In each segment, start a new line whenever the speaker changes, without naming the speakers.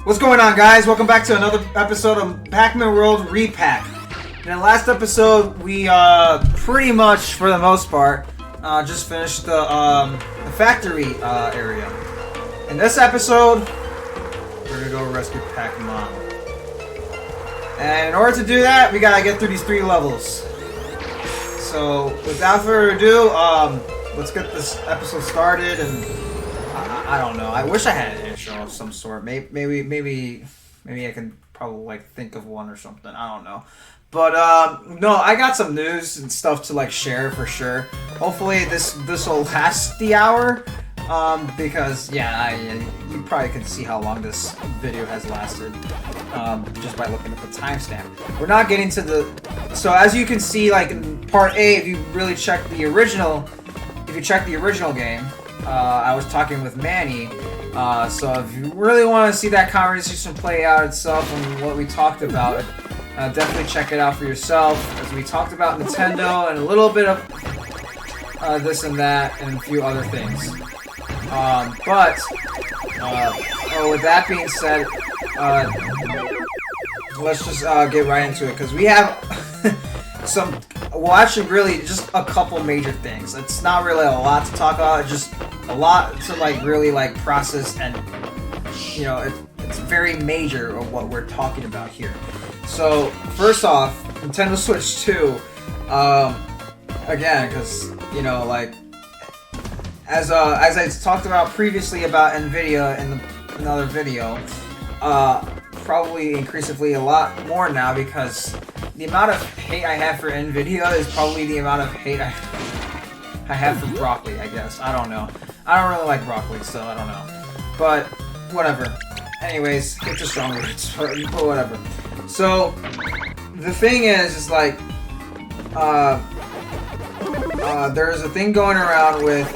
What's going on, guys? Welcome back to another episode of Pac-Man World Repack. In the last episode, we pretty much, for the most part, just finished the factory area. In this episode, we're gonna go rescue Pac-Man. And in order to do that, we gotta get through these 3 levels. So, without further ado, let's get this episode started. And I don't know. I wish I had an intro of some sort. Maybe I can probably think of one or something. I don't know. But no, I got some news and stuff to share for sure. Hopefully this will last the hour. Because you probably can see how long this video has lasted just by looking at the timestamp. We're not getting to the... So as you can see, in part A, if you really check the original... If you check the original game, I was talking with Manny. So if you really want to see that conversation play out itself and what we talked about, definitely check it out for yourself. As we talked about Nintendo and a little bit of this and that and a few other things. With that being said, let's just get right into it, because we have actually really just a couple major things. It's not really a lot to talk about, it's just a lot to really process, and it's very major of what we're talking about here. So first off, Nintendo Switch 2, again, because as I talked about previously about Nvidia in another video, probably increasingly a lot more now, because the amount of hate I have for Nvidia is probably the amount of hate I have for broccoli, I guess. I don't know. I don't really like broccoli, so I don't know. But whatever. Anyways, it's just strong words, but whatever. So the thing is there's a thing going around with,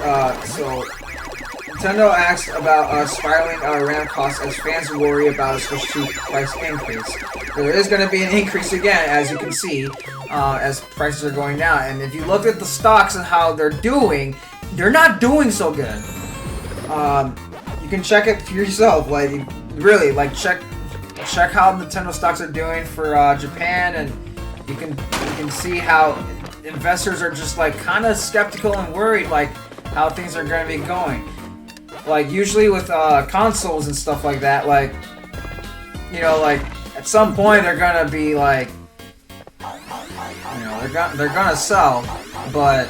so Nintendo asked about spiraling RAM costs as fans worry about a Switch 2 price increase. There is going to be an increase again, as you can see, as prices are going down. And if you look at the stocks and how they're doing, they're not doing so good. You can check it for yourself, really, check how Nintendo stocks are doing for Japan, and you can see how investors are just kind of skeptical and worried how things are going to be going. Usually with consoles and stuff like that, at some point they're gonna be they're gonna sell, but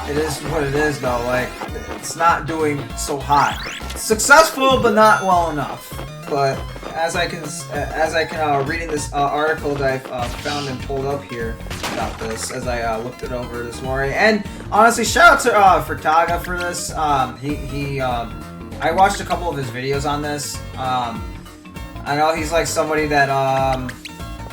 it is what it is though. It's not doing so hot. It's successful, but not well enough. But as I can reading this article that I found and pulled up here about this, as I looked it over this morning, and honestly, shout out to Furtaga for this. I watched a couple of his videos on this. I know he's somebody that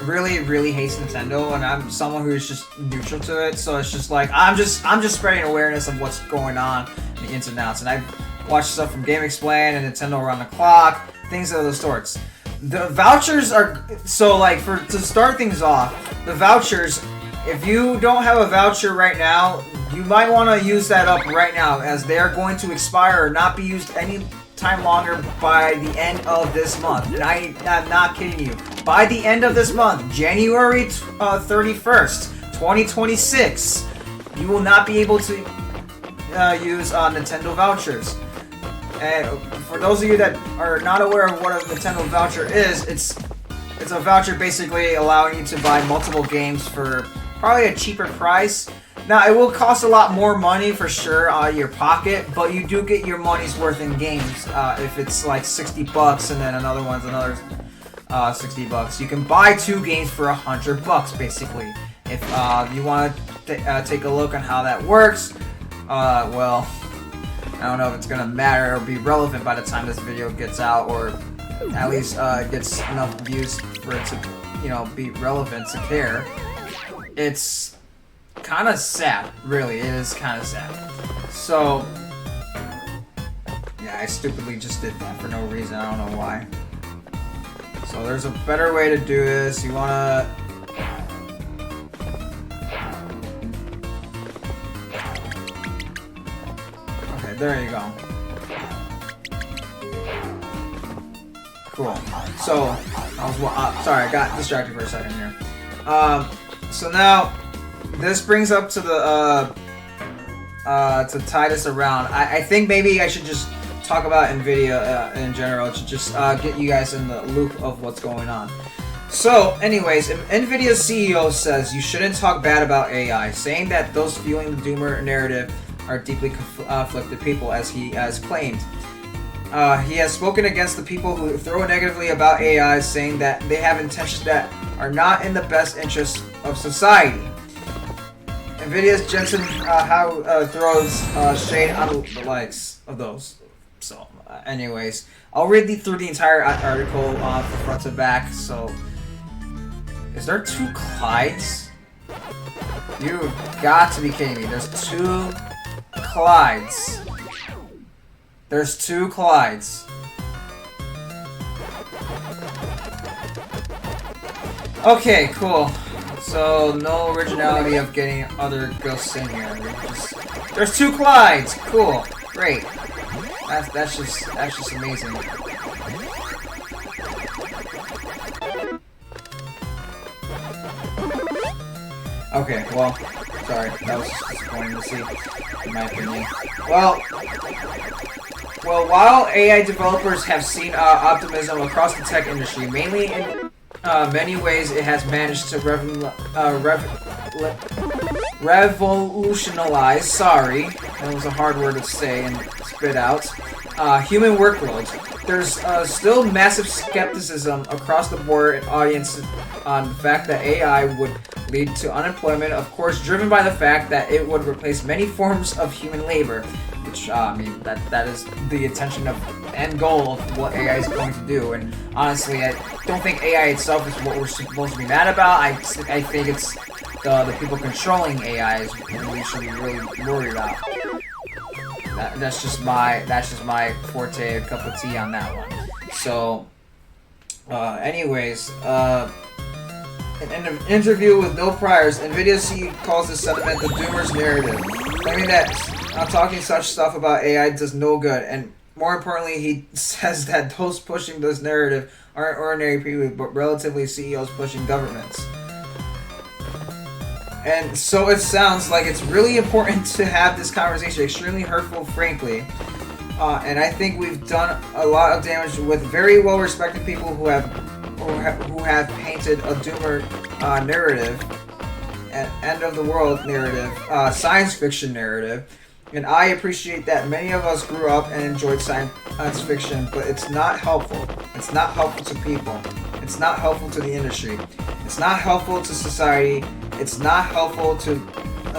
really hates Nintendo, and I'm someone who's just neutral to it. So it's just I'm just spreading awareness of what's going on in the ins and outs, and I watched stuff from Game Explain and Nintendo Around the Clock. Things of the sorts. The vouchers are to start things off. The vouchers, if you don't have a voucher right now, you might want to use that up right now, as they are going to expire or not be used any time longer by the end of this month. And I'm not kidding you. By the end of this month, January 31st, 2026, you will not be able to use Nintendo vouchers. And for those of you that are not aware of what a Nintendo voucher is, it's a voucher basically allowing you to buy multiple games for probably a cheaper price. Now, it will cost a lot more money for sure out of your pocket, but you do get your money's worth in games. If it's $60 and then another one's another $60, you can buy 2 games for $100 basically. If you want to take a look on how that works, well, I don't know if it's going to matter or be relevant by the time this video gets out, or at least gets enough views for it to, be relevant to care. It's kind of sad, really. It is kind of sad. So, yeah, I stupidly just did that for no reason. I don't know why. So there's a better way to do this. You want to... There you go. Cool. So, sorry, I got distracted for a second here. So now, this brings up to the, to tie this around, I think maybe I should just talk about NVIDIA in general to just get you guys in the loop of what's going on. So, anyways, NVIDIA's CEO says you shouldn't talk bad about AI, saying that those fueling the doomer narrative are deeply conflicted people, as he has claimed. He has spoken against the people who throw negatively about AI, saying that they have intentions that are not in the best interest of society. NVIDIA's Jensen throws shade on the likes of those. So, anyways, I'll read through the entire article from front to back. So, is there 2 Clydes? You've got to be kidding me. There's 2 Clydes. There's 2 Clydes. Okay, cool. So, no originality of getting other ghosts in here. There's 2 Clydes! Cool. Great. That's just amazing. Okay, well, sorry, that was disappointing to see, in my opinion. Well, while AI developers have seen optimism across the tech industry, mainly in many ways it has managed to revolutionize, sorry, that was a hard word to say and spit out, human workloads. There's still massive skepticism across the board in audiences on the fact that AI would lead to unemployment, of course driven by the fact that it would replace many forms of human labor, which, I mean, that is the intention of end goal of what AI is going to do. And honestly, I don't think AI itself is what we're supposed to be mad about. I think it's the people controlling AI is what we should be really worried about. That's just my forte, cup of tea on that one. So, anyways, in an interview with No Priors, NVIDIA CEO calls this sentiment the Doomers narrative, claiming that talking such stuff about AI does no good, and more importantly, he says that those pushing this narrative aren't ordinary people, but relatively CEOs pushing governments. And so it sounds like it's really important to have this conversation, extremely hurtful, frankly. And I think we've done a lot of damage with very well-respected people who have painted a doomer narrative, an end-of-the-world narrative, science fiction narrative. And I appreciate that many of us grew up and enjoyed science fiction, but it's not helpful. It's not helpful to people. It's not helpful to the industry. It's not helpful to society. It's not helpful to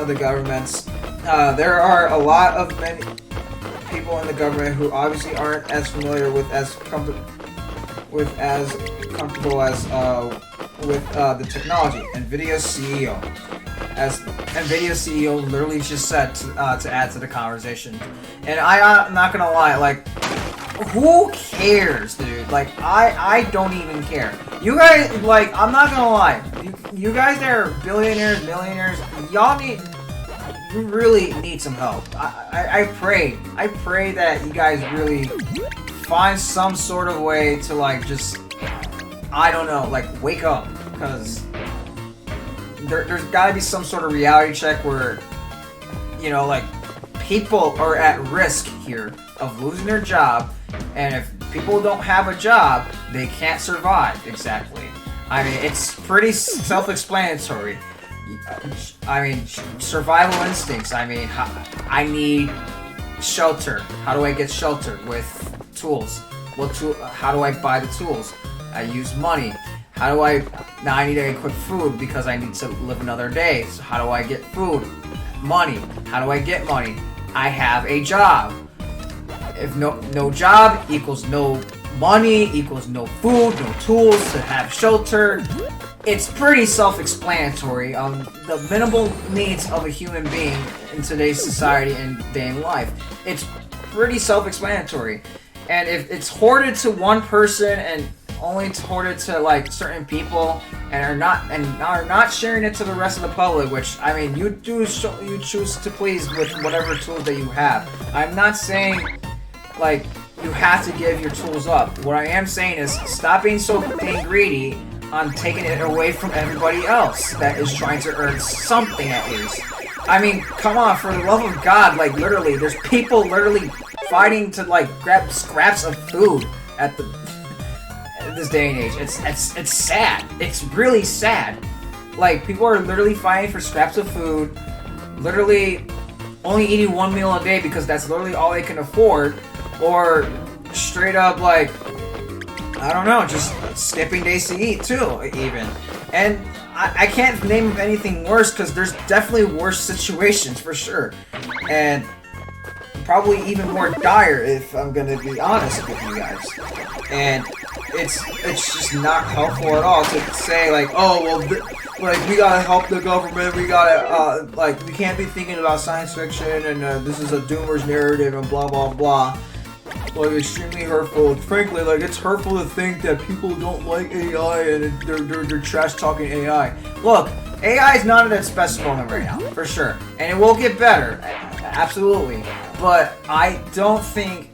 the governments. There are a lot of many people in the government who obviously aren't as familiar with as comfortable as the technology. NVIDIA's CEO. As NVIDIA's CEO literally just said to add to the conversation. And I'm not gonna lie, like, who cares, dude? Like, I don't even care. You guys, like, I'm not gonna lie. You guys that are billionaires, millionaires, you really need some help. I pray that you guys really find some sort of way to, like, just, I don't know, like, wake up. Because there's gotta be some sort of reality check where, you know, like, people are at risk here of losing their job, and if people don't have a job, they can't survive, exactly. I mean, it's pretty self-explanatory. I mean, survival instincts. I mean, I need shelter. How do I get shelter? With tools. How do I buy the tools? I use money. Now I need to equip food because I need to live another day. So how do I get food? Money. How do I get money? I have a job. If no job equals no money, equals no food, no tools to have shelter. It's pretty self-explanatory on the minimal needs of a human being in today's society and day in life. It's pretty self-explanatory. And if it's hoarded to one person and only hoarded to, like, certain people and are not sharing it to the rest of the public, which, I mean, you choose to please with whatever tools that you have. I'm not saying, like, you have to give your tools up. What I am saying is stop being so dang greedy on taking it away from everybody else that is trying to earn something at least. I mean, come on, for the love of God, like literally, there's people literally fighting to like grab scraps of food at this day and age. It's sad. It's really sad. Like, people are literally fighting for scraps of food, literally only eating one meal a day because that's literally all they can afford, or straight up like, I don't know, just skipping days to eat too, even. And I can't name of anything worse because there's definitely worse situations for sure. And probably even more dire if I'm gonna be honest with you guys. And it's just not helpful at all to say like, oh well, like we gotta help the government, we gotta like we can't be thinking about science fiction and this is a doomer's narrative and blah blah blah. Like extremely hurtful. Frankly, like it's hurtful to think that people don't like AI and they're trash talking AI. Look, AI is not at its best moment right now, for sure, and it will get better, absolutely. But I don't think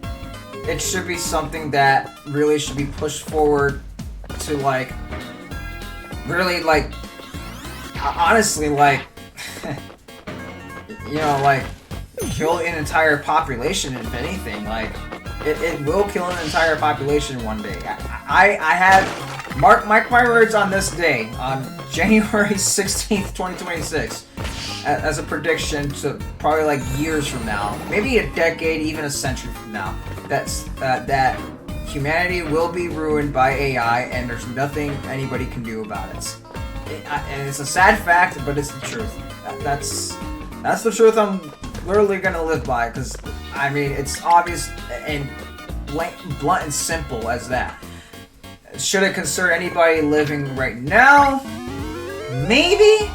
it should be something that really should be pushed forward to like really like honestly like you know like kill an entire population. If anything, like it will kill an entire population one day. I have mark my words on this day, on January 16th, 2026, as a prediction to probably like years from now, maybe a decade, even a century from now. That humanity will be ruined by AI, and there's nothing anybody can do about it. And it's a sad fact, but it's the truth. That's the truth I'm literally gonna live by, because I mean it's obvious and blunt and simple as that. Should it concern anybody living right now? Maybe.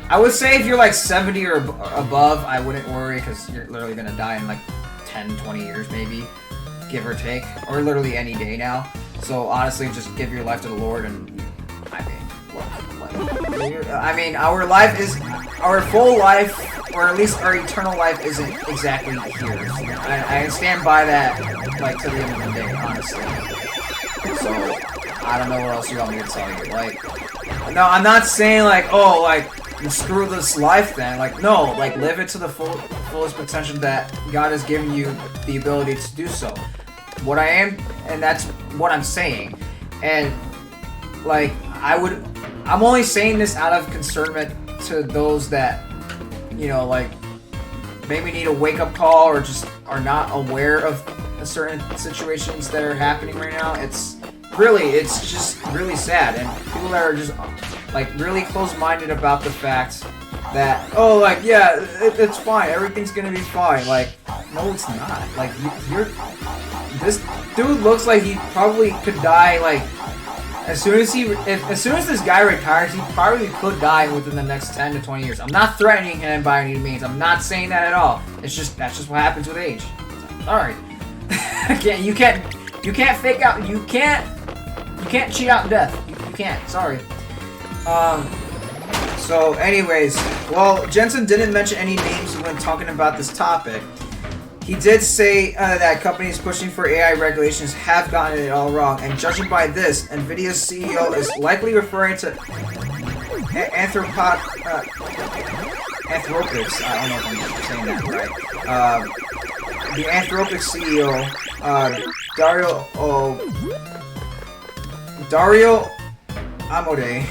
I would say if you're like 70 or above, I wouldn't worry, because you're literally gonna die in like 10, 20 years maybe, give or take, or literally any day now. So honestly, just give your life to the Lord, and I mean, our life is, our full life, or at least our eternal life isn't exactly here. I stand by that, like, to the end of the day, honestly. So, I don't know what else you want me to tell you. Like, no, I'm not saying, like, oh, like, screw this life then. Like, no, like, live it to the fullest potential that God has given you the ability to do so. What I am, and that's what I'm saying. And, like, I'm only saying this out of concernment to those that, you know, like, maybe need a wake-up call or just are not aware of certain situations that are happening right now. It's just really sad. And people that are just, like, really close-minded about the fact that, oh, like, yeah, it's fine, everything's gonna be fine. Like, no, it's not. Like, this dude looks like he probably could die, like, as soon as this guy retires, he probably could die within the next 10 to 20 years. I'm not threatening him by any means. I'm not saying that at all. That's just what happens with age. Sorry. You can't fake out. You can't cheat out death. You can't. Sorry. So, anyways, well, Jensen didn't mention any names when talking about this topic. He did say that companies pushing for AI regulations have gotten it all wrong, and judging by this, NVIDIA's CEO is likely referring to Anthropics. I don't know if I'm saying that right. The Anthropics CEO, Dario Amodei,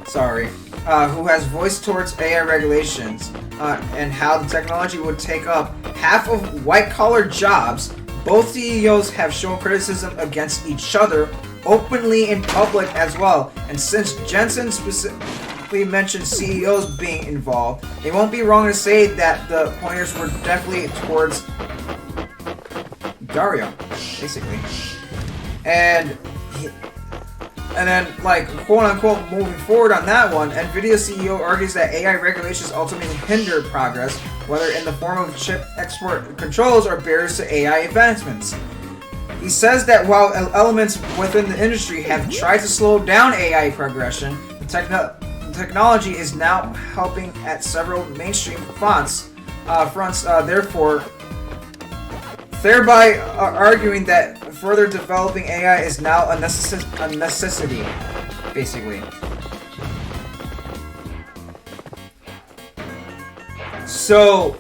sorry, who has voiced towards AI regulations and how the technology would take up half of white-collar jobs. Both CEOs have shown criticism against each other openly in public as well. And since Jensen specifically mentioned CEOs being involved, it won't be wrong to say that the pointers were definitely towards Dario, basically. And then, like, quote-unquote, moving forward on that one, NVIDIA CEO argues that AI regulations ultimately hinder progress, whether in the form of chip export controls or barriers to AI advancements. He says that while elements within the industry have tried to slow down AI progression, the technology is now helping at several mainstream fronts. Therefore, thereby arguing that further developing AI is now a necessity, basically. So,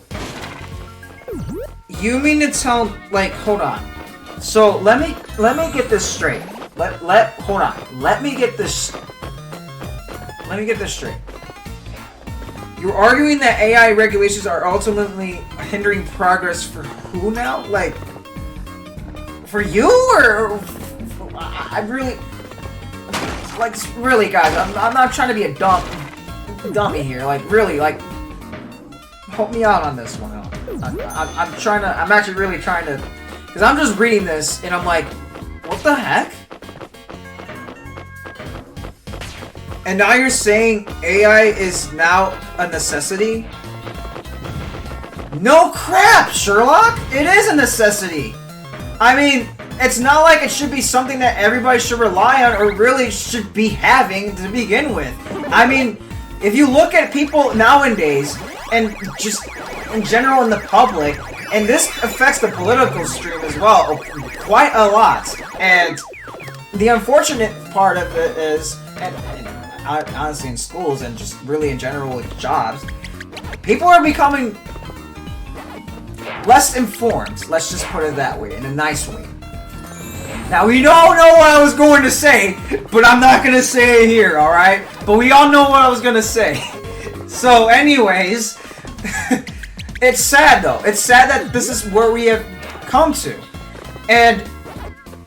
you mean to tell, like, hold on. So let me get this straight. Hold on. Let me get this straight. You're arguing that AI regulations are ultimately hindering progress for who now? Like, for you, or I really, like, really, guys. I'm not trying to be a dummy here. Like, really, like, help me out on this one. I'm actually really trying to, because I'm just reading this and I'm like, what the heck? And now you're saying AI is now a necessity? No crap, Sherlock! It is a necessity! I mean, it's not like it should be something that everybody should rely on or really should be having to begin with. I mean, if you look at people nowadays, and just in general in the public, and this affects the political stream as well, quite a lot. And the unfortunate part of it is, and honestly in schools and just really in general with jobs, people are becoming less informed, let's just put it that way, in a nice way. Now, we don't know what I was going to say, but I'm not going to say it here, alright? But we all know what I was going to say. So, anyways, it's sad, though. It's sad that this is where we have come to. And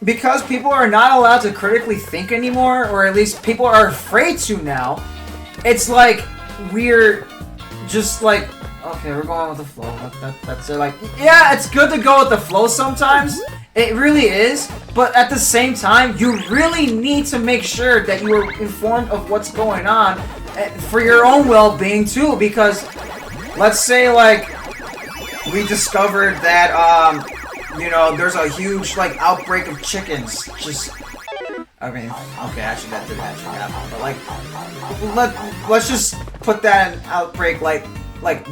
because people are not allowed to critically think anymore, or at least people are afraid to now, it's like we're just like, okay, we're going with the flow. That's it. Like, yeah, it's good to go with the flow sometimes. It really is. But at the same time, you really need to make sure that you are informed of what's going on for your own well-being too. Because let's say, like, we discovered that, you know, there's a huge, like, outbreak of chickens. Just, I mean, okay, actually, that did actually happen. But, like, let's just put that in outbreak, like,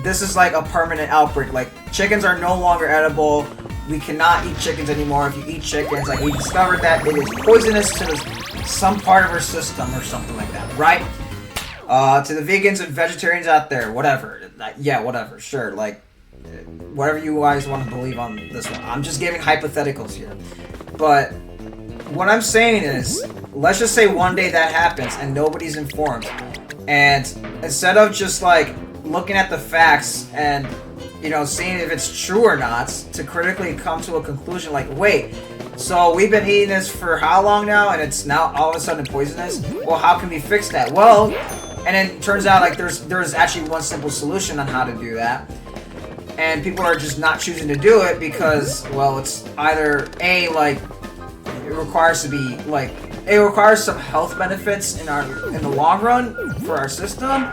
this is, like, a permanent outbreak. Like, chickens are no longer edible. We cannot eat chickens anymore. If you eat chickens, like, we discovered that it is poisonous to some part of our system or something like that, right? To the vegans and vegetarians out there, whatever. Yeah, whatever, sure, like, whatever you guys want to believe on this one. I'm just giving hypotheticals here. But what I'm saying is, let's just say one day that happens and nobody's informed. And instead of just, like, looking at the facts and, you know, seeing if it's true or not, to critically come to a conclusion like, wait, so we've been eating this for how long now and it's now all of a sudden poisonous? Well, how can we fix that? Well, and then it turns out, like, there's actually one simple solution on how to do that. And people are just not choosing to do it because, well, it's either A, like, it requires to be, like, it requires some health benefits in the long run for our system,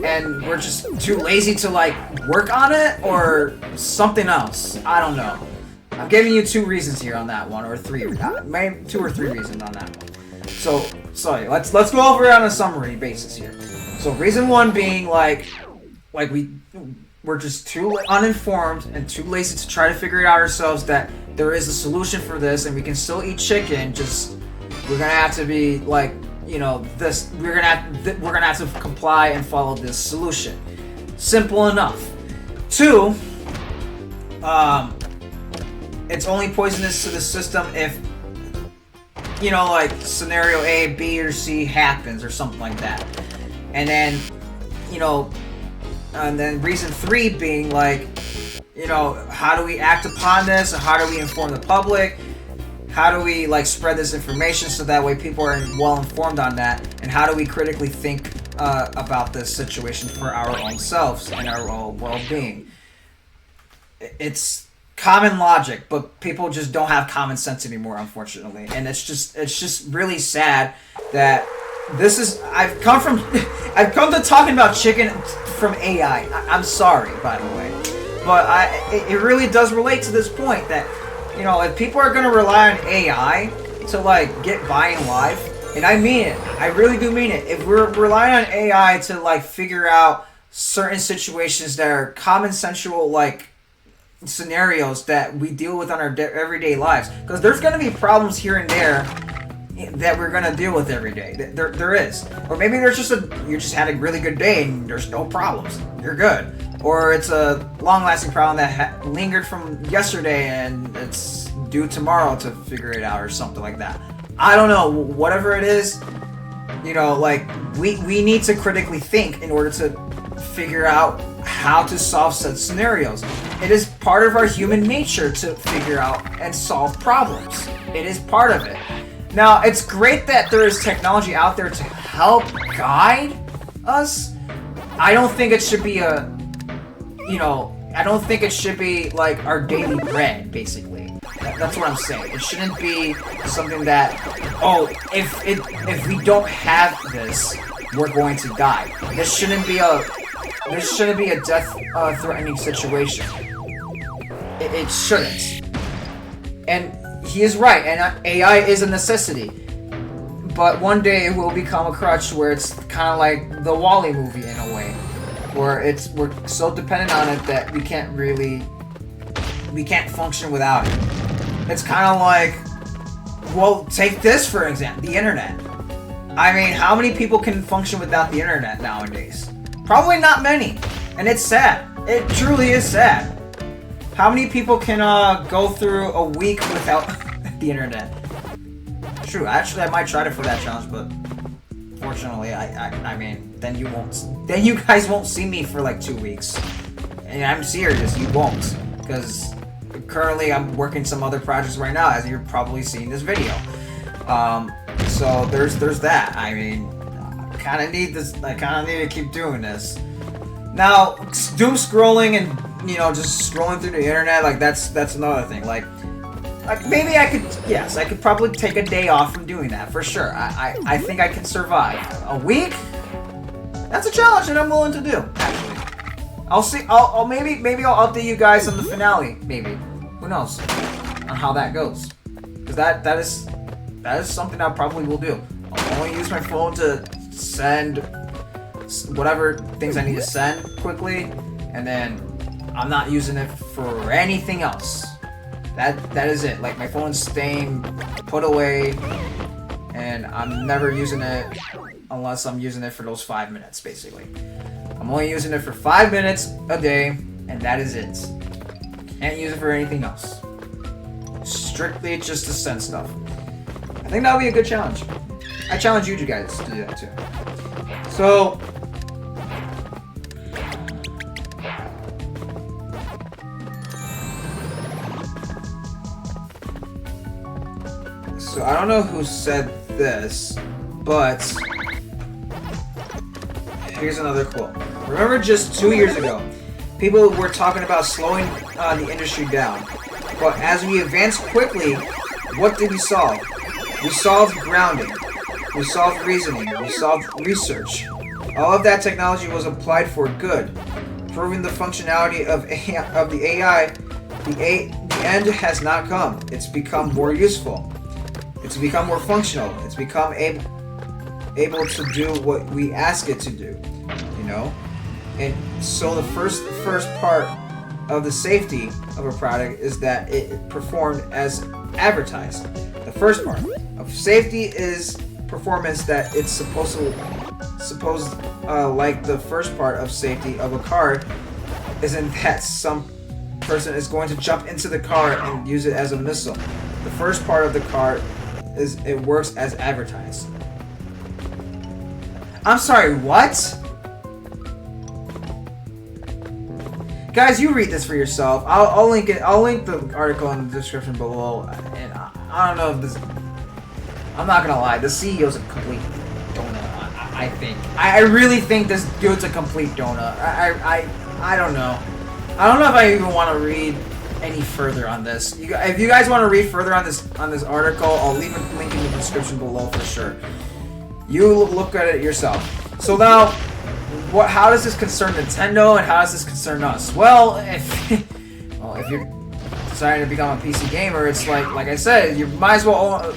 and we're just too lazy to, like, work on it, or something else. I don't know. I'm giving you 2 reasons here on that one, or 3, maybe 2 or 3 reasons on that one. So, sorry, let's go over it on a summary basis here. So, reason 1 being, like we're just too uninformed and too lazy to try to figure it out ourselves that there is a solution for this and we can still eat chicken, just we're gonna have to be, like, you know, this, we're gonna have to comply and follow this solution. Simple enough. 2, it's only poisonous to the system if, you know, like, scenario A, B, or C happens or something like that. And then, you know, and then reason 3 being, like, you know, how do we act upon this? How do we inform the public? How do we, like, spread this information so that way people are well informed on that? And how do we critically think about this situation for our own selves and our own well-being? It's common logic, but people just don't have common sense anymore, unfortunately. And it's just really sad that this is, I've come to talking about chicken from AI. I'm sorry, by the way, but it really does relate to this point that, you know, if people are going to rely on AI to, like, get by in life, and I mean it, I really do mean it. If we're relying on AI to, like, figure out certain situations that are common sensual, like, scenarios that we deal with on our everyday lives. Because there's going to be problems here and there that we're going to deal with every day. There is. Or maybe there's just you just had a really good day and there's no problems. You're good. Or it's a long-lasting problem that lingered from yesterday and it's due tomorrow to figure it out or something like that. I don't know. Whatever it is, like, we need to critically think in order to figure out how to solve such scenarios. It is part of our human nature to figure out and solve problems. It is part of it. Now, it's great that there is technology out there to help guide us. I don't think it should be I don't think it should be like our daily bread, basically. That's what I'm saying. It shouldn't be something that, if we don't have this, we're going to die. This shouldn't be a death-threatening situation. It shouldn't. And he is right, and AI is a necessity. But one day it will become a crutch where it's kind of like the WALL-E movie in a way, where we're so dependent on it that we can't function without it. It's kind of like, well, take this for example, the internet. I mean, how many people can function without the internet nowadays? Probably not many, and it's sad. It truly is sad. How many people can go through a week without the internet? True, actually, I might try it for that challenge, but fortunately, I mean, then you guys won't see me for like 2 weeks. And I'm serious, you won't, because currently I'm working some other projects right now, as you're probably seeing this video. So there's that. I mean, I kind of need this. I kind of need to keep doing this. Now, doom scrolling and just scrolling through the internet, like that's another thing. Like maybe I could probably take a day off from doing that for sure. I think I can survive a week. That's a challenge that I'm willing to do. Actually, I'll see. Maybe I'll update you guys on the finale. Maybe, who knows, on how that goes. Because that is something I probably will do. I'll only use my phone to send whatever things I need to send quickly, and then I'm not using it for anything else. That is it. Like, my phone's staying put away, and I'm never using it unless I'm using it for those 5 minutes, basically. I'm only using it for 5 minutes a day, and that is it. Can't use it for anything else. Strictly just to send stuff. I think that would be a good challenge. I challenge you guys to do that too. So I don't know who said this, but here's another quote. Remember just 2 years ago, people were talking about slowing the industry down. But as we advanced quickly, what did we solve? We solved grounding. We solved reasoning. We solved research. All of that technology was applied for good, proving the functionality of the AI. The end has not come. It's become more useful. It's become more functional. It's become able to do what we ask it to do. And so the first part of the safety of a product is that it performed as advertised. The first part of safety is performance that it's supposed like the first part of safety of a car isn't that some person is going to jump into the car and use it as a missile. The first part of the car is it works as advertised. I'm sorry, what? Guys, you read this for yourself. I'll link it. I'll link the article in the description below. And I don't know if this. I'm not gonna lie. The CEO's a complete donut. I think. I really think this dude's a complete donut. I don't know. I don't know if I even want to read any further on this. If you guys want to read further on this article, I'll leave a link in the description below for sure. You look at it yourself. So now, how does this concern Nintendo, and how does this concern us? Well, if you're deciding to become a PC gamer, it's like I said, you might as well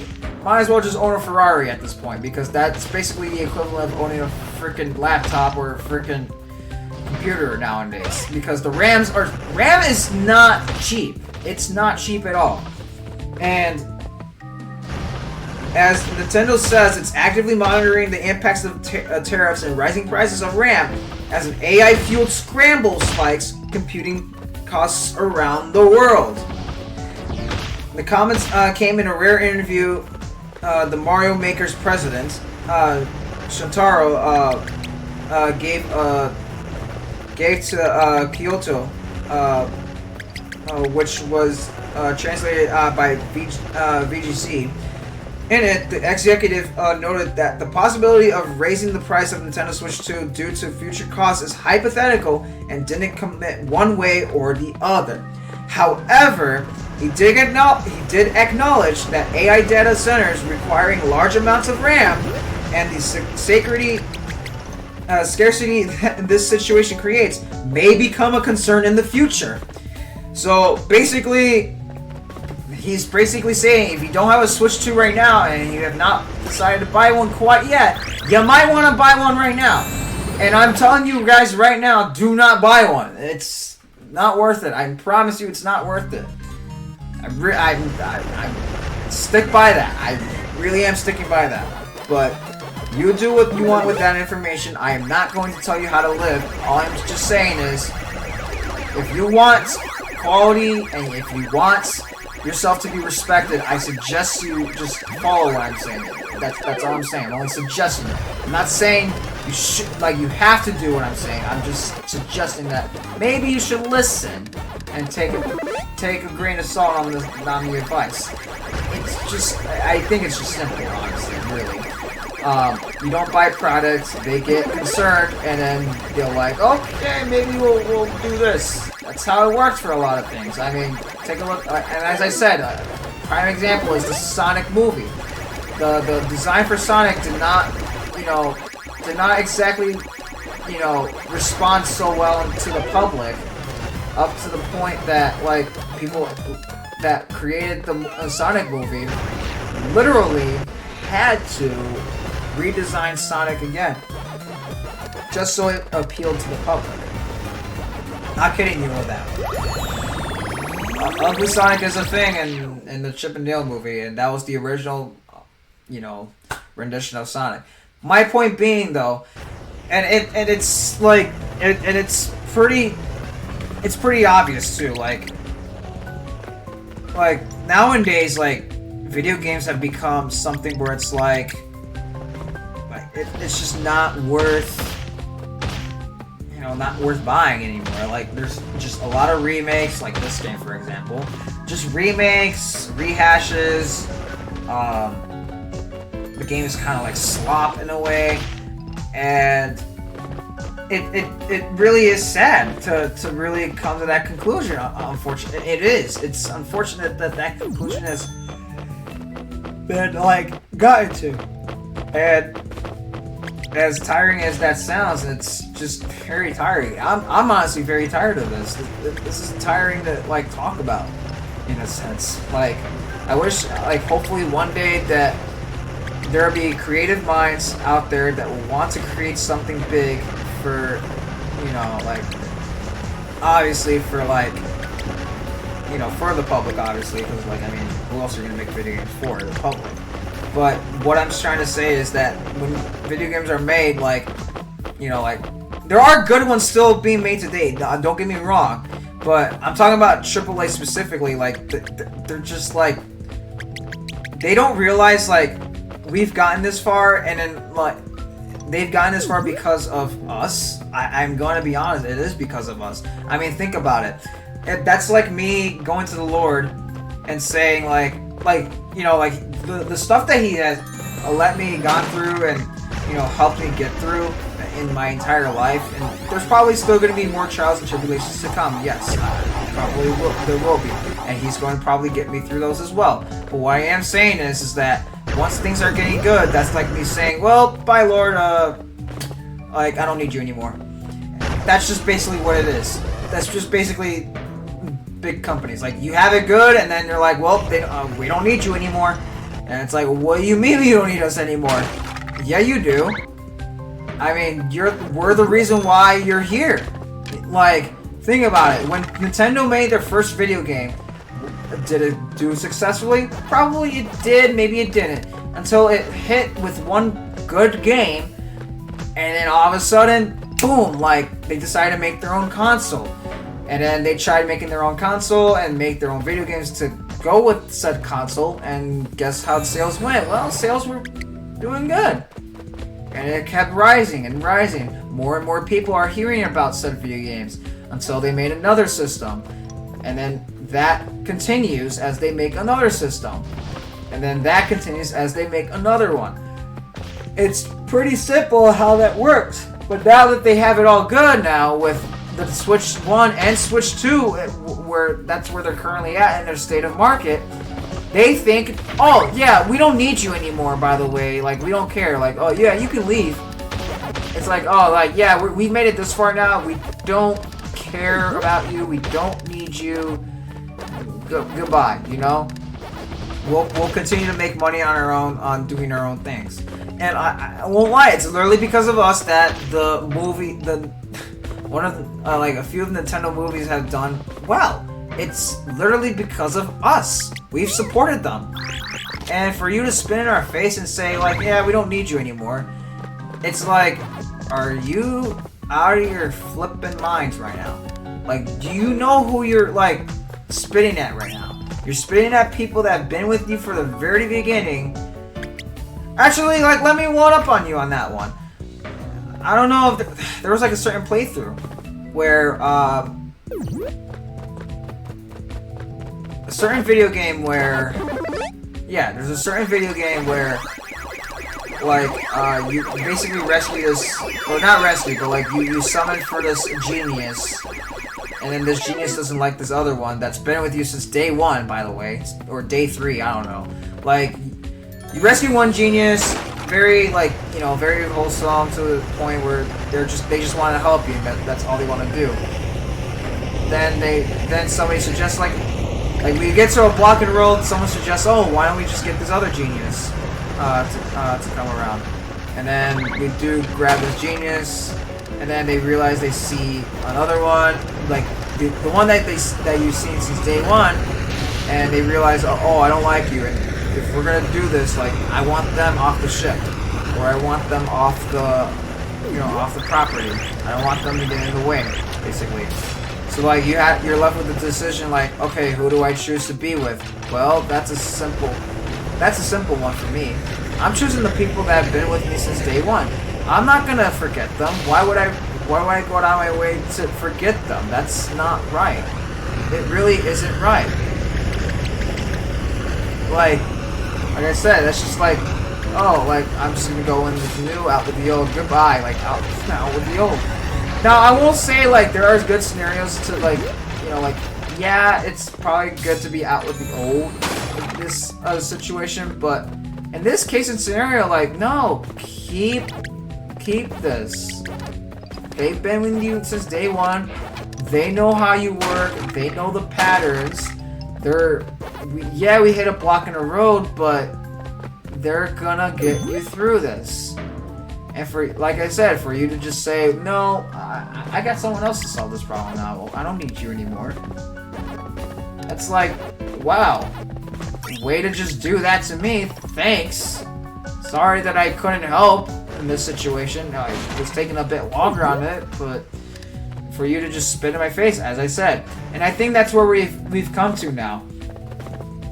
just own a Ferrari at this point, because that's basically the equivalent of owning a freaking laptop or a freaking computer nowadays because the RAM is not cheap. It's not cheap at all. And as Nintendo says, it's actively monitoring the impacts of tariffs and rising prices of RAM as an AI-fueled scramble spikes computing costs around the world. The comments came in a rare interview. The Mario Maker's president, Shintaro, gave to Kyoto, which was translated by VGC. In it, the executive noted that the possibility of raising the price of Nintendo Switch 2 due to future costs is hypothetical and didn't commit one way or the other. However, he did acknowledge that AI data centers requiring large amounts of RAM and the scarcity that this situation creates may become a concern in the future. So basically, he's basically saying if you don't have a Switch 2 right now and you have not decided to buy one quite yet, you might want to buy one right now. And I'm telling you guys right now, do not buy one. It's not worth it. I promise you it's not worth it. I stick by that. I really am sticking by that. But you do what you want with that information. I am not going to tell you how to live. All I'm just saying is, if you want quality and if you want yourself to be respected, I suggest you just follow what I'm saying. That's all I'm saying. I'm only suggesting it. I'm not saying you should, you have to do what I'm saying. I'm just suggesting that maybe you should listen and take a grain of salt on the advice. It's just, I think it's just simple, honestly, really. You don't buy products, they get concerned, and then they're like, okay, maybe we'll do this. That's how it works for a lot of things. I mean, take a look, and as I said, a prime example is the Sonic movie. The design for Sonic did not exactly, respond so well to the public, up to the point that, people that created the Sonic movie literally had to redesign Sonic again, just so it appealed to the public. Not kidding you with that. Ugly Sonic is a thing in the Chip and Dale movie, and that was the original, rendition of Sonic. My point being, though, and it's pretty obvious too. Nowadays, video games have become something where it's it's just not worth, not worth buying anymore. There's just a lot of remakes, like this game, for example. Just remakes, rehashes. The game is kind of slop in a way, and it really is sad to really come to that conclusion. Unfortunately, it is. It's unfortunate that conclusion has been gotten to, and as tiring as that sounds, it's just very tiring. I'm honestly very tired of this. This is tiring to talk about, in a sense. I wish hopefully one day that there will be creative minds out there that will want to create something big for, obviously for for the public, obviously, because who else are gonna make video games for? The public. But what I'm just trying to say is that when video games are made, there are good ones still being made today. Don't get me wrong, but I'm talking about AAA specifically. They're just they don't realize we've gotten this far, and then they've gotten this far because of us. I'm going to be honest, it is because of us. I mean, think about it. That's like me going to the Lord and saying the stuff that He has let me gone through and helped me get through in my entire life, and there's probably still going to be more trials and tribulations to come. Yes, there will be, and He's going to probably get me through those as well. But what I am saying is that once things are getting good, that's like me saying, well, bye Lord, I don't need you anymore. That's just basically what it is. That's just basically big companies. You have it good, and then you're like, well, we don't need you anymore. And it's what do you mean you don't need us anymore? Yeah, you do. I mean, we're the reason why you're here. Like, think about it. When Nintendo made their first video game, did it do successfully? Probably it did, maybe it didn't. Until it hit with one good game, and then all of a sudden, boom, like, they decided to make their own console. And then they tried making their own console and make their own video games to go with said console, and guess how sales went? Well, sales were doing good. And it kept rising and rising. More and more people are hearing about said video games until they made another system. And then that continues as they make another system. And then that continues as they make another one. It's pretty simple how that works. But now that they have it all good now with the Switch 1 and Switch 2, that's where they're currently at in their state of market, they think, oh, yeah, we don't need you anymore, by the way. Like, we don't care. Like, oh, yeah, you can leave. It's like, oh, like, yeah, we've made it this far now. We don't care about you. We don't need you. Goodbye, you know? We'll continue to make money on our own, on doing our own things. And I won't lie, it's literally because of us that the movie, one of the, like, a few of the Nintendo movies have done well. It's literally because of us. We've supported them. And for you to spin in our face and say, like, yeah, we don't need you anymore, it's like, are you out of your flippin' minds right now? Like, do you know who you're, like, spitting at right now? You're spitting at people that have been with you for the very beginning. Actually, like, let me one up on you on that one. I don't know if there was, like, a certain playthrough where, a certain video game where, yeah, there's a certain video game where, like, you basically rescue this, or not rescue, but, like, you summon for this genius, and then this genius doesn't like this other one that's been with you since day one, by the way, or day 3, I don't know. Like, you rescue one genius, very, like, you know, very wholesome to the point where they just want to help you, and that's all they want to do. Then somebody suggests, like we get to a block and roll, someone suggests, oh, why don't we just get this other genius to come around? And then we do grab this genius, and then they realize they see another one, like the one that you've seen since day one, and they realize, oh, I don't like you, and if we're gonna do this, like, I want them off the ship, or I want them off the, you know, off the property. I don't want them to get in the way, basically. So, like, you're left with the decision, like, okay, who do I choose to be with? Well, that's a simple one for me. I'm choosing the people that have been with me since day one. I'm not gonna forget them. Why would I go out of my way to forget them? That's not right. It really isn't right. Like I said, that's just like, oh, like, I'm just gonna go in with the new, out with the old, goodbye, like, out with the old. Now, I won't say, like, there are good scenarios to, like, you know, like, yeah, it's probably good to be out with the old in this situation, but in this case and scenario, like, no, keep this. They've been with you since day one. They know how you work. They know the patterns. We hit a block in the road, but they're gonna get you through this. And for, like I said, for you to just say, no, I got someone else to solve this problem now. Well, I don't need you anymore. That's like, wow. Way to just do that to me. Thanks. Sorry that I couldn't help in this situation. I was taking a bit longer on it, but for you to just spit in my face, as I said. And I think that's where we've come to now.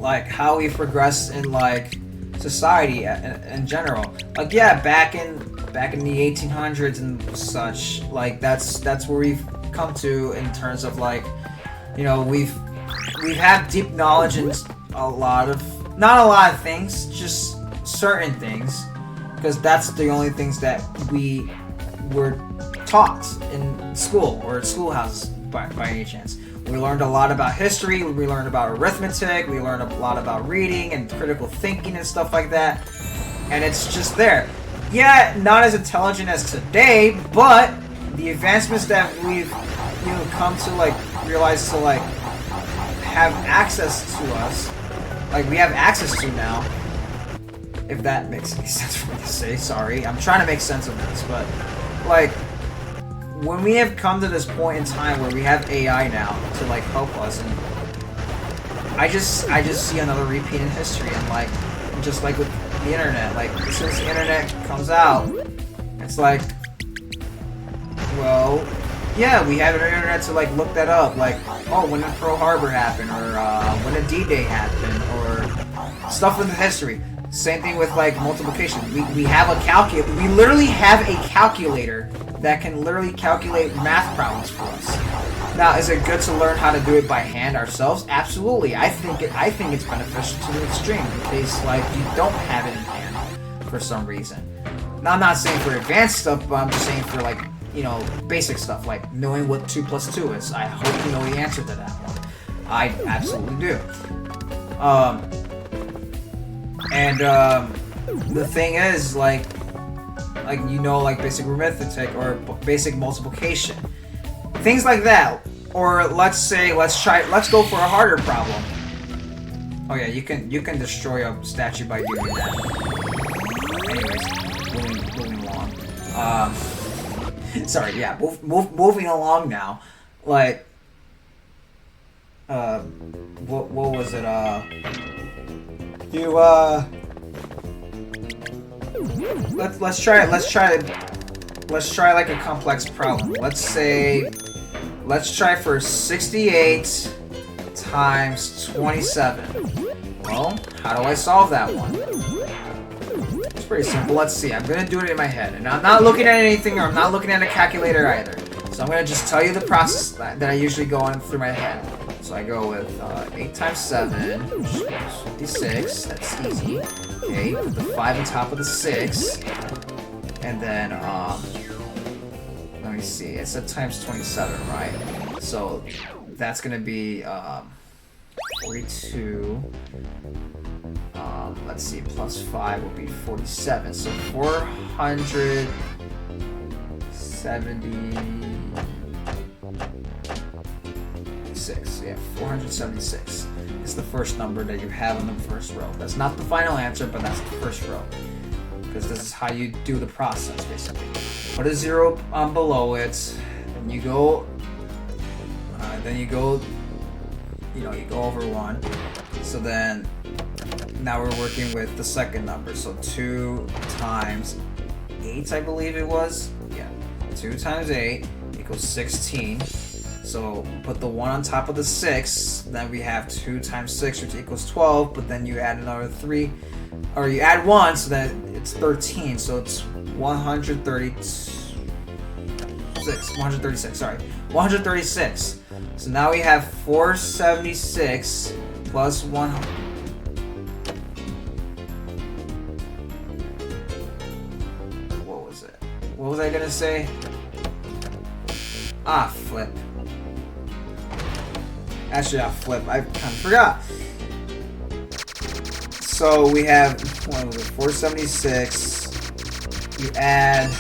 Like, how we've progressed in, like, society in general. Like, yeah, back in the 1800s and such, like, that's where we've come to in terms of, like, you know, we've had deep knowledge in not a lot of things, just certain things, because that's the only things that we were taught in school or schoolhouses by any chance. We learned a lot about history, we learned about arithmetic, we learned a lot about reading and critical thinking and stuff like that. And it's just there. Yeah, not as intelligent as today, but the advancements that we've, you know, come to, like, realize to, like, have access to us, like, we have access to now, if that makes any sense for me to say, sorry. I'm trying to make sense of this, but, like, when we have come to this point in time where we have AI now to like help us, and I just see another repeat in history, and like just like with the internet, like since the internet comes out, it's like, well, yeah, we have an internet to like look that up, like, oh, when did Pearl Harbor happen, or when did D-Day happen, or stuff in the history. Same thing with like multiplication. We have a calculator. We literally have a calculator that can literally calculate math problems for us. Now, is it good to learn how to do it by hand ourselves? Absolutely. I think it's beneficial to the extreme in case like you don't have it in hand for some reason. Now, I'm not saying for advanced stuff, but I'm just saying for like, you know, basic stuff like knowing what 2 plus 2 is. I hope you know the answer to that one. I absolutely do. The thing is, like you know, like basic arithmetic or basic multiplication, things like that. Or let's go for a harder problem. Oh yeah, you can destroy a statue by doing that. Anyways, moving along. Sorry, yeah, moving along now. Like, what was it? Let's try like a complex problem. Let's try for 68 times 27. Well, how do I solve that one? It's pretty simple. Let's see. I'm gonna do it in my head, and I'm not looking at anything, or I'm not looking at a calculator either. So I'm gonna just tell you the process that I usually go on through my head. So I go with 8 times 7, which is 56. That's easy. Okay, put the 5 on top of the 6, and then let me see. It said times 27, right? So that's gonna be 42. Let's see. Plus 5 will be 47. So 476. Yeah, 476 is the first number that you have in the first row. That's not the final answer, but that's the first row, because this is how you do the process, basically. Put a 0 below it, and you go, you go over 1. So then, now we're working with the second number. So 2 times 8, I believe it was. Yeah, 2 times 8 equals 16. So put the 1 on top of the 6, then we have 2 times 6, which equals 12, but then you add another 3, or you add 1, so that it's 13, so it's 136. So now we have 476 plus 100. What was it? What was I gonna say? Ah, flip. Actually, I'll flip. I kind of forgot. So we have, what was it, 476. You add...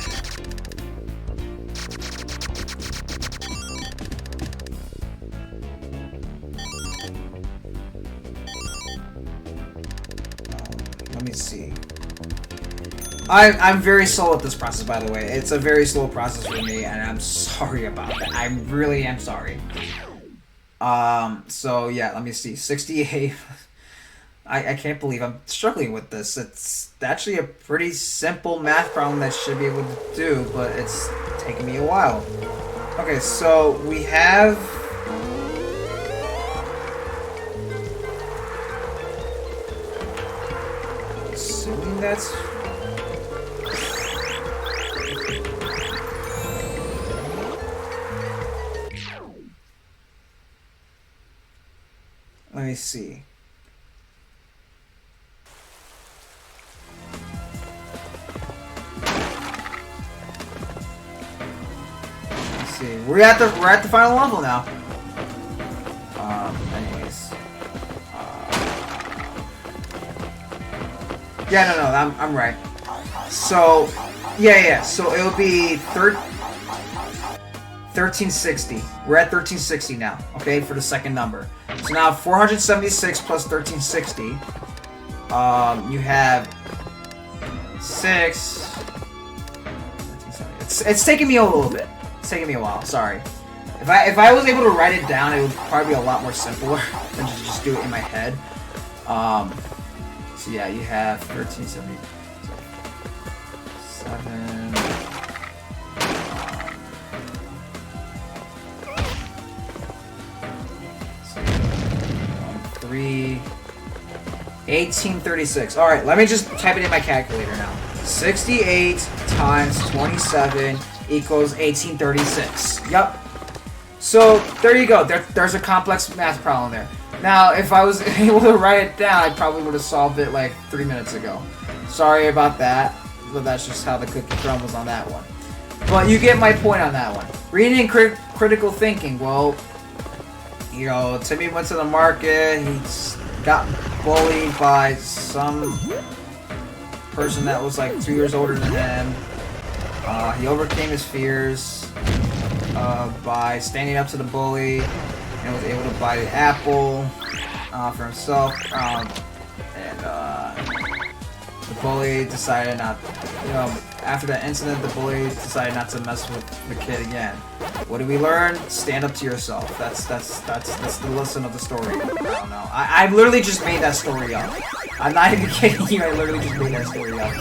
let me see. I'm very slow at this process, by the way. It's a very slow process for me, and I'm sorry about that. I really am sorry. So yeah, let me see. 68. I can't believe I'm struggling with this. It's actually a pretty simple math problem that I should be able to do, but it's taking me a while. Okay, so we have... assuming that's... let me see. Let's see. We're at the final level now. Anyways. Yeah, no, I'm right. So, yeah. So it'll be 1360. We're at 1360 now. Okay, for the second number. So now 476 plus 1360. You have 6. It's taking me a little bit. It's taking me a while. Sorry. If I was able to write it down, it would probably be a lot more simpler than just do it in my head. So yeah, you have 1370. 7. 3. 1836. All right, let me just type it in my calculator now. 68 times 27 equals 1836. Yup. So there you go. There's a complex math problem there. Now, if I was able to write it down, I probably would have solved it like 3 minutes ago. Sorry about that, but that's just how the cookie crumbles on that one. But you get my point on that one. Reading and critical thinking. Well, you know, Timmy went to the market. He got bullied by some person that was like 2 years older than him. He overcame his fears by standing up to the bully and was able to buy the apple for himself. The bully decided not, you know, after that incident, the bully decided not to mess with the kid again. What did we learn? Stand up to yourself. That's the lesson of the story. I don't know. I literally just made that story up. I'm not even kidding you. I literally just made that story up.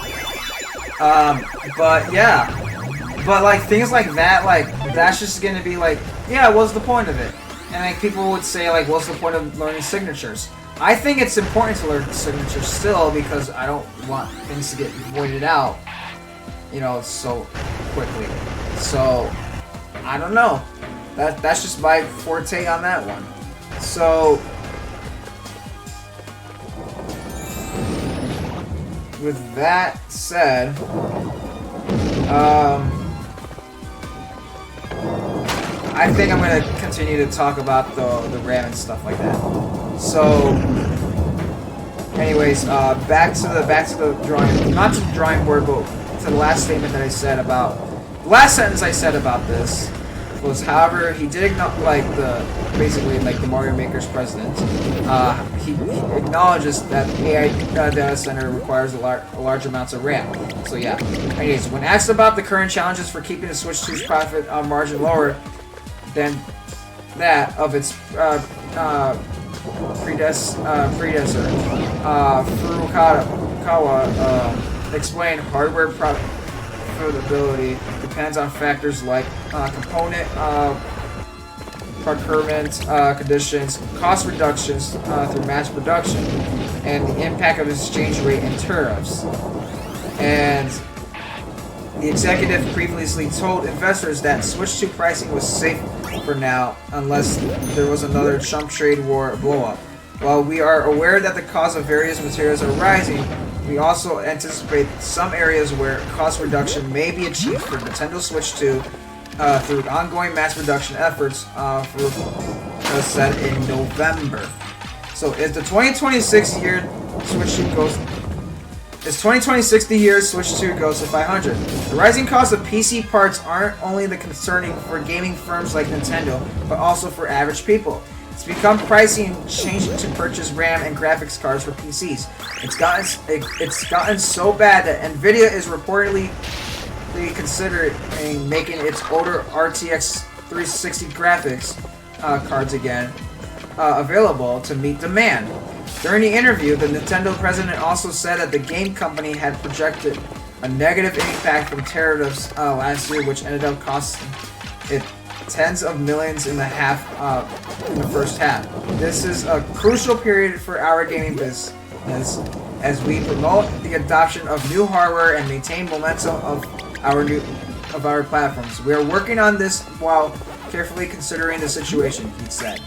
But yeah. But like things like that, like that's just gonna be like, yeah, what's the point of it? And like people would say like, what's the point of learning signatures? I think it's important to learn signatures still because I don't want things to get voided out, you know, so quickly. So I don't know. That's just my forte on that one. So with that said, I think I'm gonna continue to talk about the RAM and stuff like that. So, anyways, back to the drawing, not to the drawing board, but to the last statement that I said about the last sentence I said about this was, however, he did like basically like the Mario Maker's president. He acknowledges that AI data center requires large amounts of RAM. So yeah. Anyways, when asked about the current challenges for keeping the Switch 2's profit margin lower than that of its predecessor, Furukawa explained hardware profitability depends on factors like component procurement conditions, cost reductions through mass production, and the impact of exchange rate and tariffs. And the executive previously told investors that Switch 2 pricing was safe for now, unless there was another chump trade war blow-up. While we are aware that the cost of various materials are rising, we also anticipate some areas where cost reduction may be achieved for Nintendo Switch 2 through ongoing mass production efforts said in November. So is the 2026 year Switch 2 goes... Is 2026 the year Switch 2 goes to 500? The rising cost of PC parts aren't only the concerning for gaming firms like Nintendo, but also for average people. It's become pricey and changing to purchase RAM and graphics cards for PCs. It's gotten so bad that Nvidia is reportedly considering making its older RTX 360 graphics cards again available to meet demand. During the interview, the Nintendo president also said that the game company had projected a negative impact from tariffs last year, which ended up costing it tens of millions in the first half. This is a crucial period for our gaming business as we promote the adoption of new hardware and maintain momentum of our platforms. We are working on this while carefully considering the situation, he said.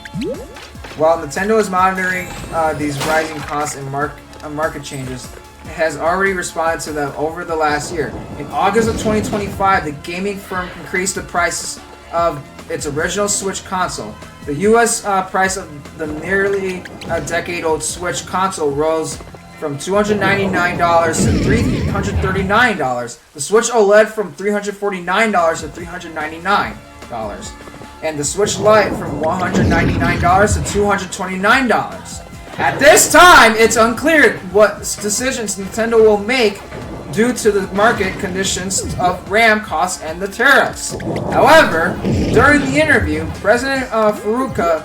While Nintendo is monitoring these rising costs and market changes, it has already responded to them over the last year. In August of 2025, the gaming firm increased the price of its original Switch console. The US price of the nearly a decade-old Switch console rose from $299 to $339. The Switch OLED from $349 to $399. And the Switch Lite from $199 to $229. At this time, it's unclear what decisions Nintendo will make due to the market conditions of RAM costs and the tariffs. However, during the interview, President Furukawa,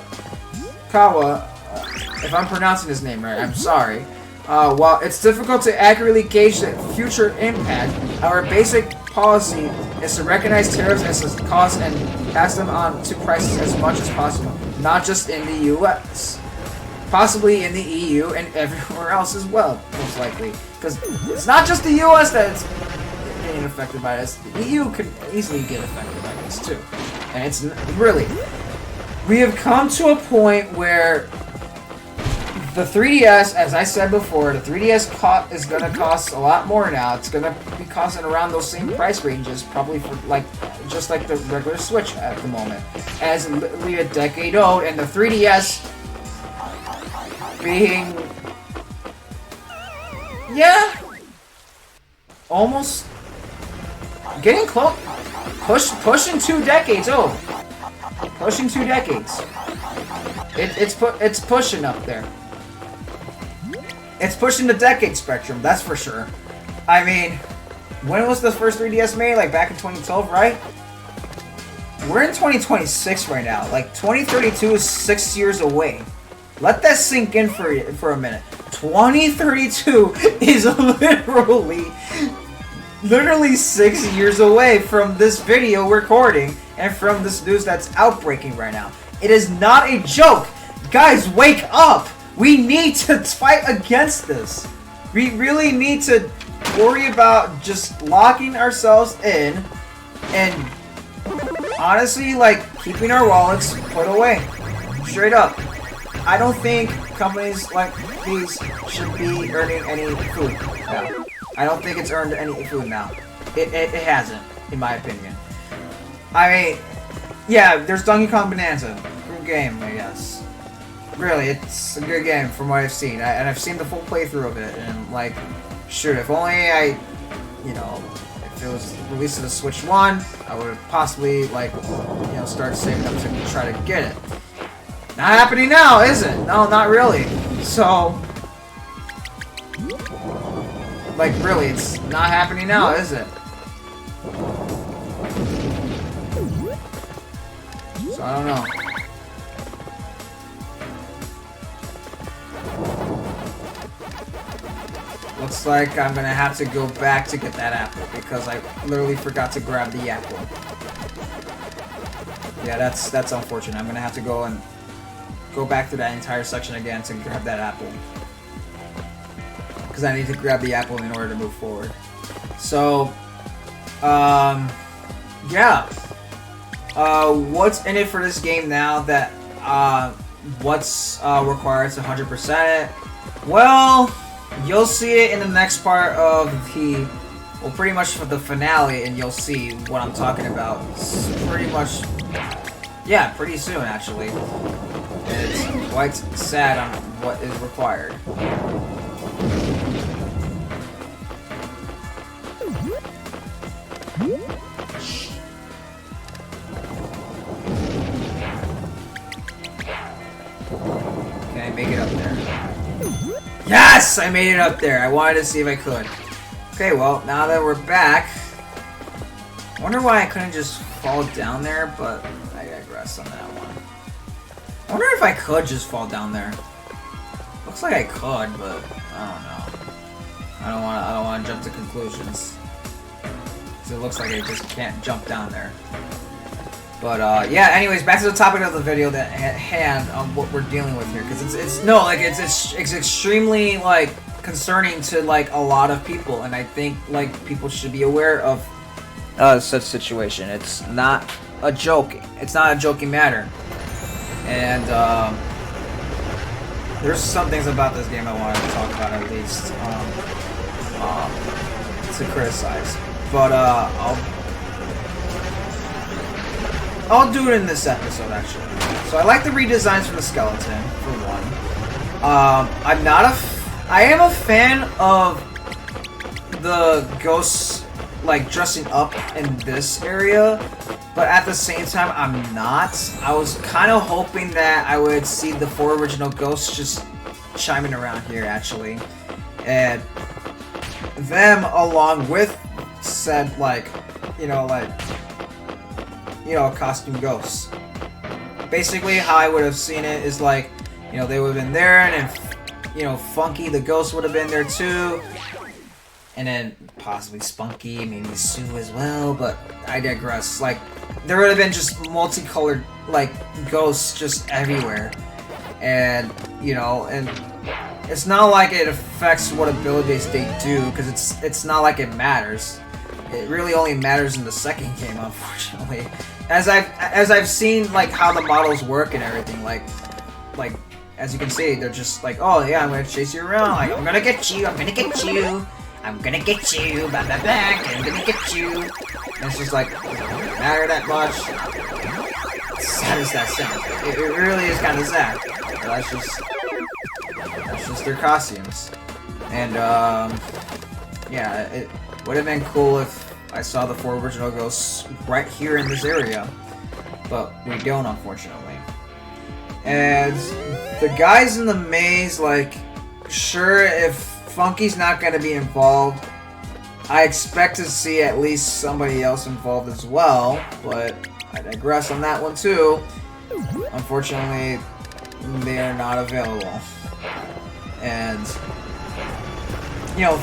if I'm pronouncing his name right, I'm sorry. While it's difficult to accurately gauge the future impact, our basic policy is to recognize tariffs as a cost and pass them on to prices as much as possible, not just in the US. Possibly in the EU and everywhere else as well, most likely. Because it's not just the US that's getting affected by this. The EU could easily get affected by this too. And it's really... We have come to a point where the 3DS, as I said before, the 3DS is going to cost a lot more now. It's going to be costing around those same price ranges, probably for just like the regular Switch at the moment. As literally a decade old, and the 3DS being, yeah, almost getting close, pushing 2 decades old, pushing 2 decades. It's pushing up there. It's pushing the decade spectrum, that's for sure. I mean, when was the first 3DS made? Like back in 2012, right? We're in 2026 right now. Like 2032 is 6 years away. Let that sink in for a minute. 2032 is literally 6 years away from this video recording and from this news that's outbreaking right now. It is not a joke. Guys, wake up. We need to fight against this. We really need to worry about just locking ourselves in and honestly, like, keeping our wallets put away. Straight up. I don't think companies like these should be earning any food now. I don't think it's earned any food now. It hasn't, in my opinion. I mean, yeah, there's Donkey Kong Bonanza. Good game, I guess. Really, it's a good game from what I've seen. And I've seen the full playthrough of it, and like, shoot, if only if it was released to the Switch 1, I would have possibly, like, start saving up to try to get it. Not happening now, is it? No, not really. So, like, really, it's not happening now, is it? So, I don't know. Looks like I'm gonna have to go back to get that apple because I literally forgot to grab the apple. Yeah, that's unfortunate. I'm gonna have to go back to that entire section again to grab that apple. Because I need to grab the apple in order to move forward. So, yeah. What's in it for this game now that, what's required to 100% it? Well, you'll see it in the next part of pretty much for the finale, and you'll see what I'm talking about. It's pretty much, yeah, pretty soon actually. It's quite sad on what is required. Can I make it up there? Yes! I made it up there. I wanted to see if I could. Okay, well, now that we're back, I wonder why I couldn't just fall down there, but I digress on that one. I wonder if I could just fall down there. Looks like I could, but I don't know. I don't want to jump to conclusions. Because it looks like I just can't jump down there. But yeah. Anyways, back to the topic of the video at hand on what we're dealing with here, because it's extremely like concerning to like a lot of people, and I think like people should be aware of such situation. It's not a joke. It's not a joking matter. And there's some things about this game I wanted to talk about at least to criticize, but I'll do it in this episode actually. So I like the redesigns for the skeleton for one. I am a fan of the ghosts like dressing up in this area, but at the same time I'm not. I was kind of hoping that I would see the 4 original ghosts just chiming around here actually, and them along with said costume ghosts. Basically, how I would have seen it is like, they would have been there, and then, Funky the ghost would have been there too, and then possibly Spunky, maybe Sue as well. But I digress. Like, there would have been just multicolored ghosts just everywhere, and and it's not like it affects what abilities they do, because it's not like it matters. It really only matters in the second game, unfortunately. As I've seen how the models work and everything, like as you can see, they're just like, oh yeah, I'm gonna chase you around, like I'm gonna get you, I'm gonna get you, I'm gonna get you, blah blah blah, I'm gonna get you. And it's just like, it doesn't matter that much. Sad as that sounds, it really is kind of sad. But that's just their costumes. And yeah, it would have been cool if I saw the 4 original ghosts right here in this area, but we don't, unfortunately. And the guys in the maze, sure, if Funky's not going to be involved, I expect to see at least somebody else involved as well, but I digress on that one too. Unfortunately, they are not available. And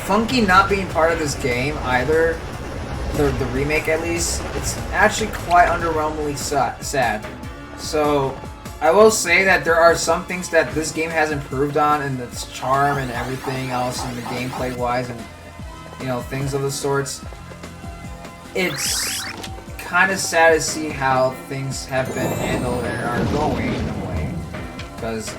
Funky not being part of this game either, the remake at least, it's actually quite underwhelmingly sad. So I will say that there are some things that this game has improved on, and its charm and everything else, and the gameplay wise, and things of the sorts. It's kind of sad to see how things have been handled and are going in a way, because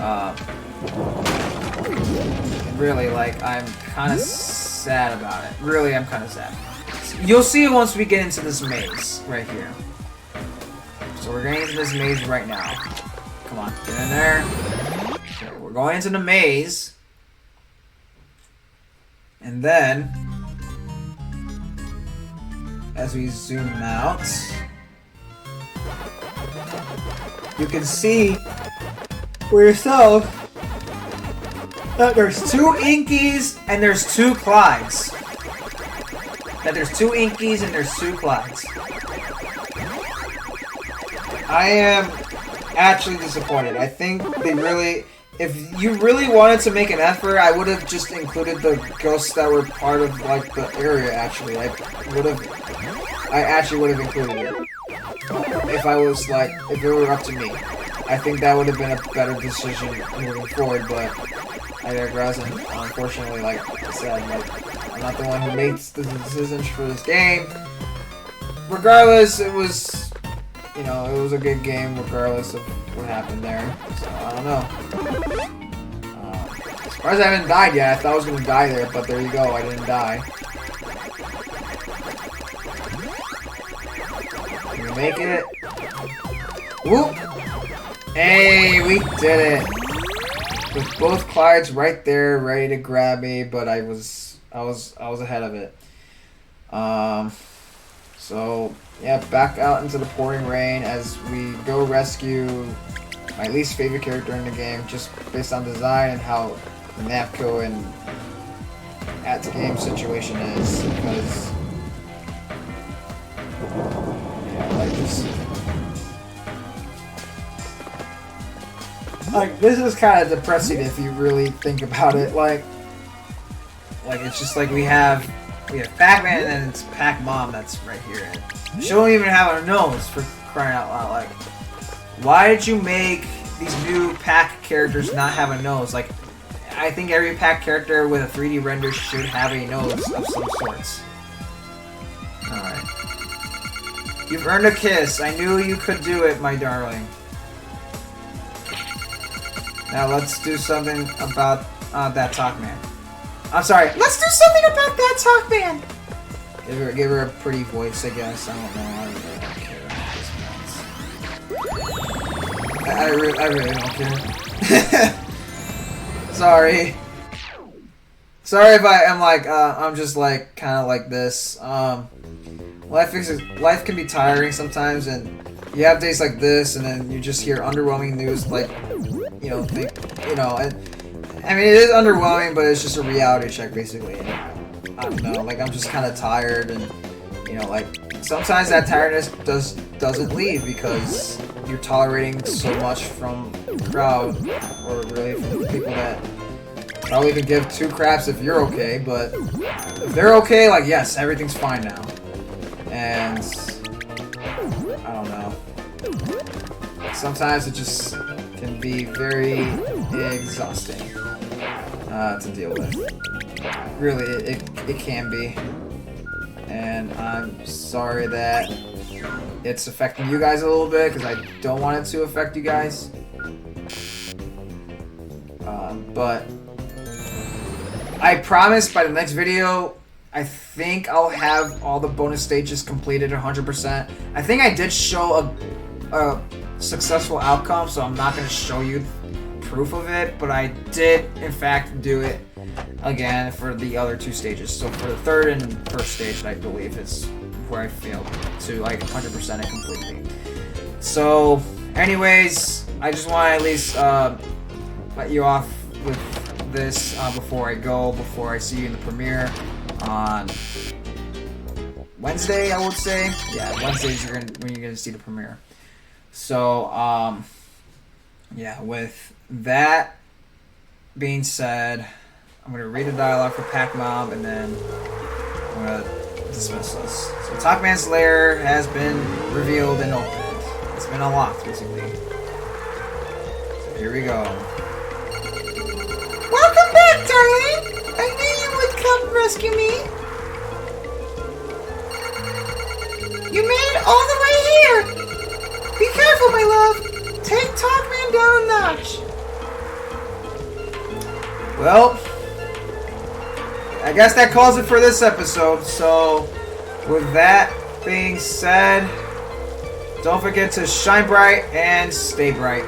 really, I'm kind of sad about it. Really, I'm kind of sad. You'll see it once we get into this maze right here. So we're getting into this maze right now. Come on, get in there. Okay, we're going into the maze. And then, as we zoom out, you can see for yourself that there's 2 Inkies and there's 2 Clydes. I am actually disappointed. I think they really, if you really wanted to make an effort, I would have just included the ghosts that were part of the area. Actually, I actually would have included it if if it were up to me. I think that would have been a better decision moving forward, but I digress. And unfortunately, like I said, I'm not the one who makes the decisions for this game. Regardless, it was, it was a good game regardless of what happened there. So, I don't know. Surprised I haven't died yet. I thought I was going to die there, but there you go. I didn't die. Can we make it? Whoop! Hey, we did it! With both Clydes right there, ready to grab me, but I was ahead of it. So yeah, back out into the pouring rain as we go rescue my least favorite character in the game, just based on design and how the Napco and at the game situation is, because this is kind of depressing if you really think about it. Like it's just we have Pac-Man and then it's Pac-Mom that's right here. And she don't even have a nose, for crying out loud. Why did you make these new Pac characters not have a nose? I think every Pac character with a 3D render should have a nose of some sorts. Alright. You've earned a kiss. I knew you could do it, my darling. Now let's do something about that Talk Man. I'm sorry. Let's do something about that Talk Man. Give her a pretty voice, I guess. I don't know. I really don't care. I really don't care. Sorry. Sorry if I am I'm just kind of like this. Life can be tiring sometimes, and you have days like this, and then you just hear underwhelming news, and I mean, it is underwhelming, but it's just a reality check, basically. I don't know, like, I'm just kind of tired, and, you know, like, sometimes that tiredness doesn't leave because you're tolerating so much from the crowd, or really from the people that probably could give two craps if you're okay, but if they're okay, like, yes, everything's fine now. And, I don't know. Sometimes it just can be very exhausting to deal with. Really, it can be. And I'm sorry that it's affecting you guys a little bit, because I don't want it to affect you guys. But I promise by the next video, I think I'll have all the bonus stages completed 100%. I think I did show a successful outcome, so I'm not going to show you proof of it, but I did in fact do it again for the other two stages. So for the third and first stage, I believe is where I failed to like 100% it completely. So anyways, I just want to at least let you off with this before I see you in the premiere on Wednesday, I would say. Yeah, Wednesdays when you're gonna see the premiere. So yeah, with that being said, I'm gonna read the dialogue for PAC Mob, and then I'm gonna dismiss us. So Talkman's lair has been revealed and opened. It's been unlocked, basically. So here we go. Welcome back, darling! I knew you would come rescue me! You made it all the way here! Be careful, my love! Take Talkman down a notch! Well, I guess that calls it for this episode, so with that being said, don't forget to shine bright and stay bright.